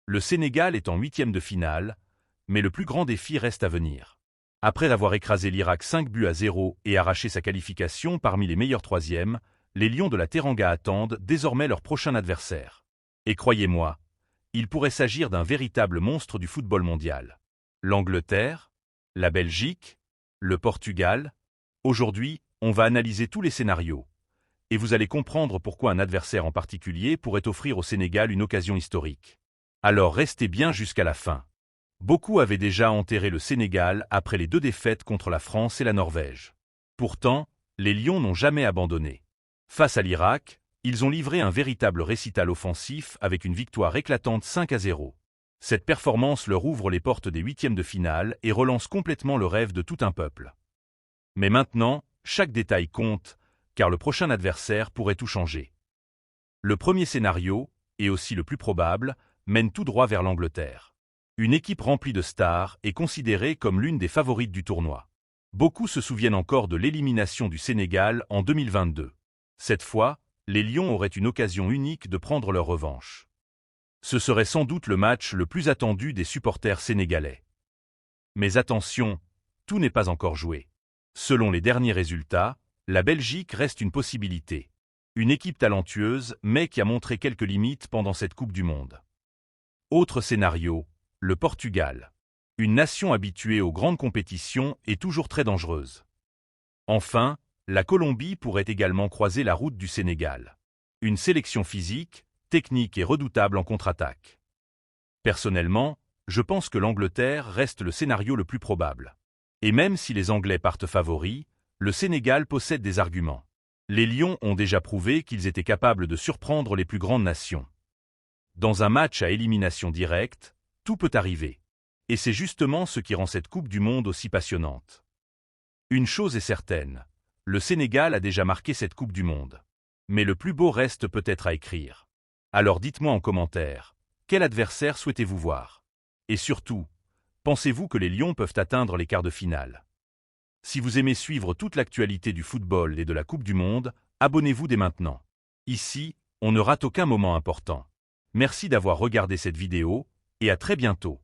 Le Sénégal est en huitième de finale, mais le plus grand défi reste à venir. Après avoir écrasé l'Irak 5-0 et arraché sa qualification parmi les meilleurs troisièmes, les Lions de la Teranga attendent désormais leur prochain adversaire. Et croyez-moi, il pourrait s'agir d'un véritable monstre du football mondial. L'Angleterre, la Belgique, le Portugal. Aujourd'hui, on va analyser tous les scénarios. Et vous allez comprendre pourquoi un adversaire en particulier pourrait offrir au Sénégal une occasion historique. Alors restez bien jusqu'à la fin. Beaucoup avaient déjà enterré le Sénégal après les 2 défaites contre la France et la Norvège. Pourtant, les Lions n'ont jamais abandonné. Face à l'Irak, ils ont livré un véritable récital offensif avec une victoire éclatante 5-0. Cette performance leur ouvre les portes des huitièmes de finale et relance complètement le rêve de tout un peuple. Mais maintenant, chaque détail compte, car le prochain adversaire pourrait tout changer. Le premier scénario, et aussi le plus probable, mène tout droit vers l'Angleterre. Une équipe remplie de stars est considérée comme l'une des favorites du tournoi. Beaucoup se souviennent encore de l'élimination du Sénégal en 2022. Cette fois, les Lions auraient une occasion unique de prendre leur revanche. Ce serait sans doute le match le plus attendu des supporters sénégalais. Mais attention, tout n'est pas encore joué. Selon les derniers résultats, la Belgique reste une possibilité. Une équipe talentueuse, mais qui a montré quelques limites pendant cette Coupe du Monde. Autre scénario, le Portugal. Une nation habituée aux grandes compétitions et toujours très dangereuse. Enfin, la Colombie pourrait également croiser la route du Sénégal. Une sélection physique, technique et redoutable en contre-attaque. Personnellement, je pense que l'Angleterre reste le scénario le plus probable. Et même si les Anglais partent favoris, le Sénégal possède des arguments. Les Lions ont déjà prouvé qu'ils étaient capables de surprendre les plus grandes nations. Dans un match à élimination directe, tout peut arriver. Et c'est justement ce qui rend cette Coupe du Monde aussi passionnante. Une chose est certaine, le Sénégal a déjà marqué cette Coupe du Monde. Mais le plus beau reste peut-être à écrire. Alors dites-moi en commentaire, quel adversaire souhaitez-vous voir? Et surtout, pensez-vous que les Lions peuvent atteindre les quarts de finale? Si vous aimez suivre toute l'actualité du football et de la Coupe du Monde, abonnez-vous dès maintenant. Ici, on ne rate aucun moment important. Merci d'avoir regardé cette vidéo, et à très bientôt.